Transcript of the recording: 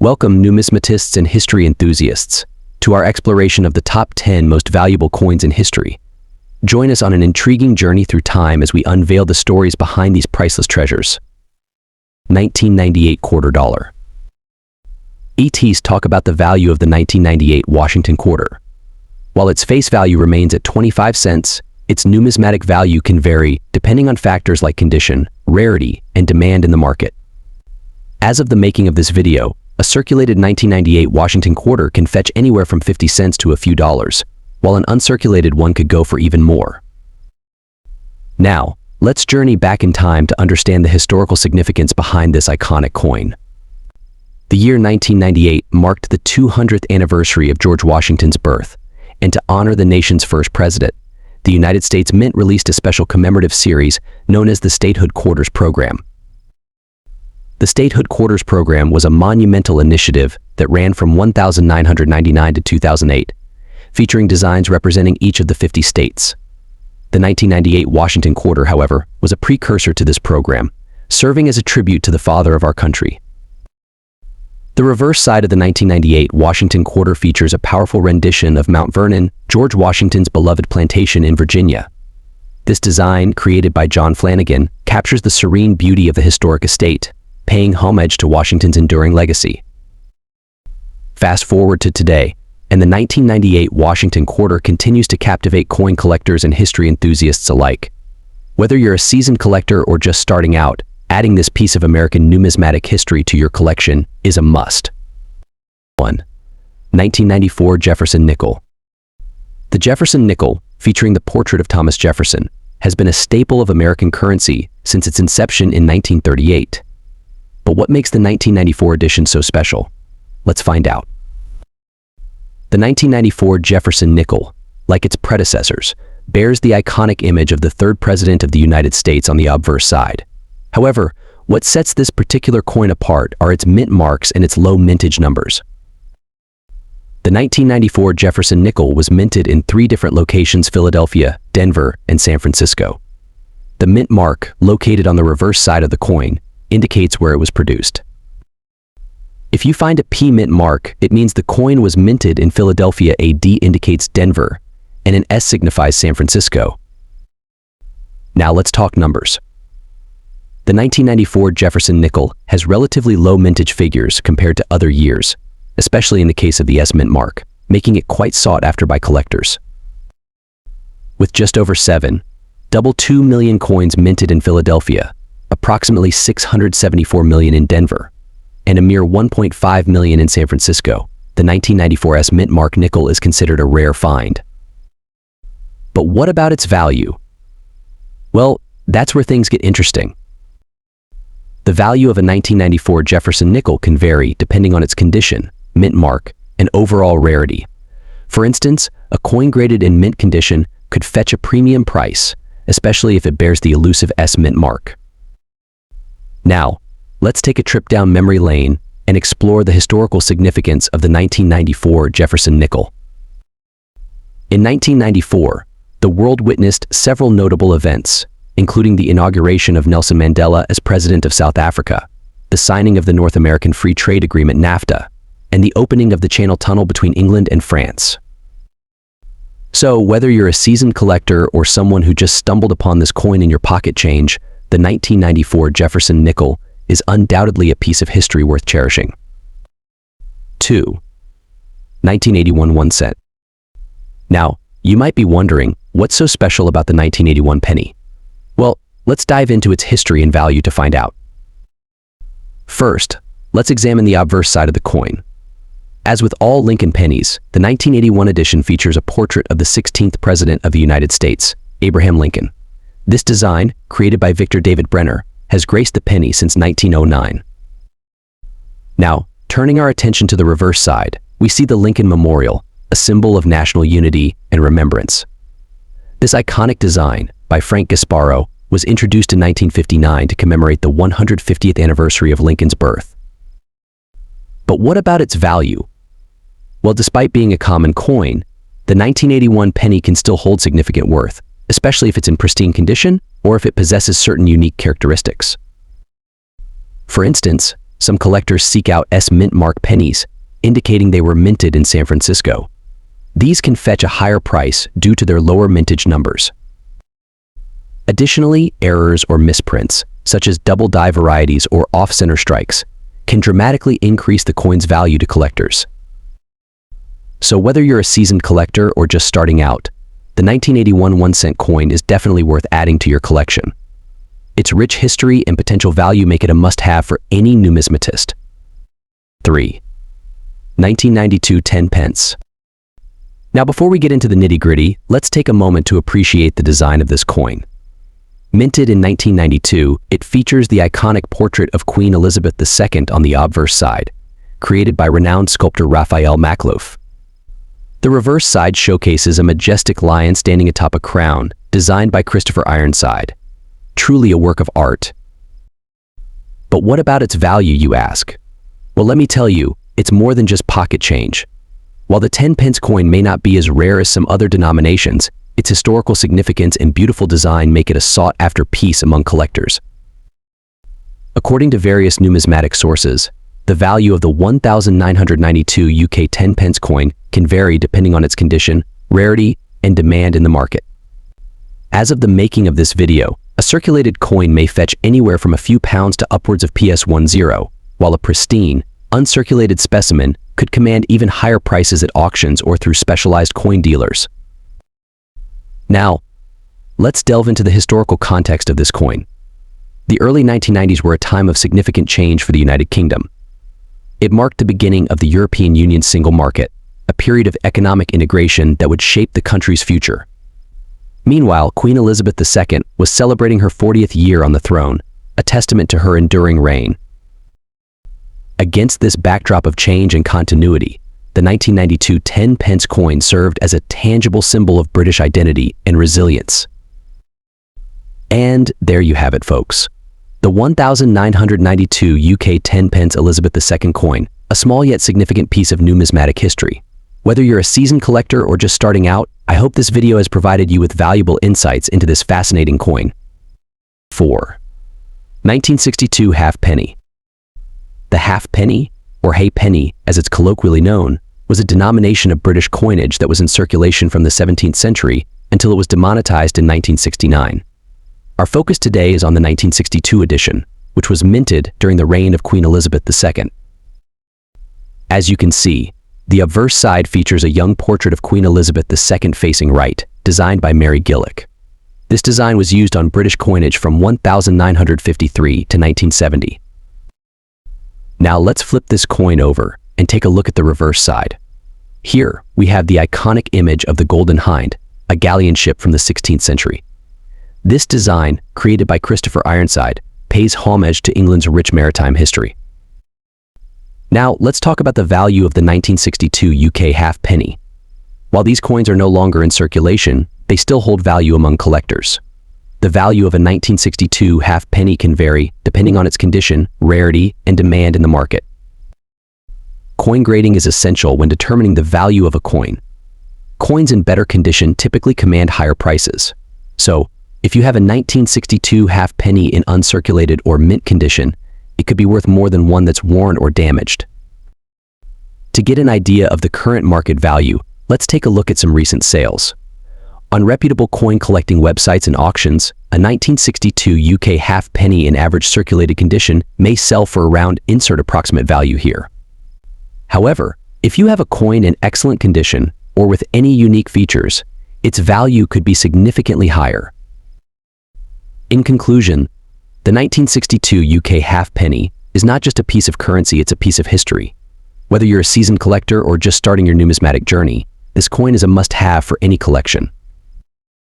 Welcome, numismatists and history enthusiasts, to our exploration of the top 10 most valuable coins in history. Join us on an intriguing journey through time as we unveil the stories behind these priceless treasures. 1998 quarter dollar. ETs talk about the value of the 1998 Washington quarter. While its face value remains at 25 cents, its numismatic value can vary depending on factors like condition, rarity, and demand in the market. As of the making of this video, a circulated 1998 Washington quarter can fetch anywhere from 50 cents to a few dollars, while an uncirculated one could go for even more. Now, let's journey back in time to understand the historical significance behind this iconic coin. The year 1998 marked the 200th anniversary of George Washington's birth, and to honor the nation's first president, the United States Mint released a special commemorative series known as the Statehood Quarters Program. The Statehood Quarters Program was a monumental initiative that ran from 1999 to 2008, featuring designs representing each of the 50 states. The 1998 Washington quarter, however, was a precursor to this program, serving as a tribute to the father of our country. The reverse side of the 1998 Washington quarter features a powerful rendition of Mount Vernon, George Washington's beloved plantation in Virginia. This design, created by John Flanagan, captures the serene beauty of the historic estate, paying homage to Washington's enduring legacy. Fast forward to today, and the 1998 Washington quarter continues to captivate coin collectors and history enthusiasts alike. Whether you're a seasoned collector or just starting out, adding this piece of American numismatic history to your collection is a must. 1. 1994 Jefferson nickel. The Jefferson nickel, featuring the portrait of Thomas Jefferson, has been a staple of American currency since its inception in 1938. But what makes the 1994 edition so special? Let's find out. The 1994 Jefferson nickel, like its predecessors, bears the iconic image of the third president of the United States on the obverse side. However, what sets this particular coin apart are its mint marks and its low mintage numbers. The 1994 Jefferson nickel was minted in 3 different locations: Philadelphia, Denver, and San Francisco. The mint mark, located on the reverse side of the coin, indicates where it was produced. If you find a P mint mark, it means the coin was minted in Philadelphia. A D indicates Denver, and an S signifies San Francisco. Now let's talk numbers. The 1994 Jefferson nickel has relatively low mintage figures compared to other years, especially in the case of the S mint mark, making it quite sought after by collectors. With just over 7.2 million coins minted in Philadelphia, approximately 674 million in Denver, and a mere 1.5 million in San Francisco, the 1994 S mint mark nickel is considered a rare find. But what about its value? Well, that's where things get interesting. The value of a 1994 Jefferson nickel can vary depending on its condition, mint mark, and overall rarity. For instance, a coin graded in mint condition could fetch a premium price, especially if it bears the elusive S mint mark. Now, let's take a trip down memory lane and explore the historical significance of the 1994 Jefferson nickel. In 1994, the world witnessed several notable events, including the inauguration of Nelson Mandela as President of South Africa, the signing of the North American Free Trade Agreement (NAFTA), and the opening of the Channel Tunnel between England and France. So, whether you're a seasoned collector or someone who just stumbled upon this coin in your pocket change, the 1994 Jefferson nickel is undoubtedly a piece of history worth cherishing. 2. 1981 1 cent. Now, you might be wondering, what's so special about the 1981 penny? Well, let's dive into its history and value to find out. First, let's examine the obverse side of the coin. As with all Lincoln pennies, the 1981 edition features a portrait of the 16th President of the United States, Abraham Lincoln. This design, created by Victor David Brenner, has graced the penny since 1909. Now, turning our attention to the reverse side, we see the Lincoln Memorial, a symbol of national unity and remembrance. This iconic design, by Frank Gasparo, was introduced in 1959 to commemorate the 150th anniversary of Lincoln's birth. But what about its value? Well, despite being a common coin, the 1981 penny can still hold significant worth, especially if it's in pristine condition or if it possesses certain unique characteristics. For instance, Some collectors seek out mint mark pennies, indicating they were minted in San Francisco. These can fetch a higher price due to their lower mintage numbers. Additionally, errors or misprints, such as double die varieties or off-center strikes, can dramatically increase the coin's value to collectors. So whether you're a seasoned collector or just starting out, the 1981 1-cent coin is definitely worth adding to your collection. Its rich history and potential value make it a must-have for any numismatist. 3. 1992 10 pence. Now before we get into the nitty-gritty, let's take a moment to appreciate the design of this coin. Minted in 1992, it features the iconic portrait of Queen Elizabeth II on the obverse side, created by renowned sculptor Raphael Makloff. The reverse side showcases a majestic lion standing atop a crown, designed by Christopher Ironside. Truly a work of art. But what about its value, you ask? Well, let me tell you, it's more than just pocket change. While the 10-pence coin may not be as rare as some other denominations, its historical significance and beautiful design make it a sought-after piece among collectors. According to various numismatic sources, the value of the 1992 UK 10-pence coin can vary depending on its condition, rarity, and demand in the market. As of the making of this video, a circulated coin may fetch anywhere from a few pounds to upwards of PS10, while a pristine, uncirculated specimen could command even higher prices at auctions or through specialized coin dealers. Now, let's delve into the historical context of this coin. The early 1990s were a time of significant change for the United Kingdom. It marked the beginning of the European Union's single market, a period of economic integration that would shape the country's future. Meanwhile, Queen Elizabeth II was celebrating her 40th year on the throne, a testament to her enduring reign. Against this backdrop of change and continuity, the 1992 10-pence coin served as a tangible symbol of British identity and resilience. And there you have it, folks. The 1992 UK 10-pence Elizabeth II coin, a small yet significant piece of numismatic history. Whether you're a seasoned collector or just starting out, I hope this video has provided you with valuable insights into this fascinating coin. 4. 1962 halfpenny. The halfpenny, or halfpenny as it's colloquially known, was a denomination of British coinage that was in circulation from the 17th century until it was demonetized in 1969. Our focus today is on the 1962 edition, which was minted during the reign of Queen Elizabeth II. As you can see, the obverse side features a young portrait of Queen Elizabeth II facing right, designed by Mary Gillick. This design was used on British coinage from 1953 to 1970. Now let's flip this coin over and take a look at the reverse side. Here, we have the iconic image of the Golden Hind, a galleon ship from the 16th century. This design, created by Christopher Ironside, pays homage to England's rich maritime history. Now, let's talk about the value of the 1962 UK halfpenny. While these coins are no longer in circulation, they still hold value among collectors. The value of a 1962 halfpenny can vary depending on its condition, rarity, and demand in the market. Coin grading is essential when determining the value of a coin. Coins in better condition typically command higher prices. So, if you have a 1962 halfpenny in uncirculated or mint condition, it could be worth more than one that's worn or damaged. To get an idea of the current market value, let's take a look at some recent sales. On reputable coin collecting websites and auctions, a 1962 UK halfpenny in average circulated condition may sell for around insert approximate value here. However, if you have a coin in excellent condition or with any unique features, its value could be significantly higher. In conclusion, the 1962 UK halfpenny is not just a piece of currency, it's a piece of history. Whether you're a seasoned collector or just starting your numismatic journey, this coin is a must-have for any collection.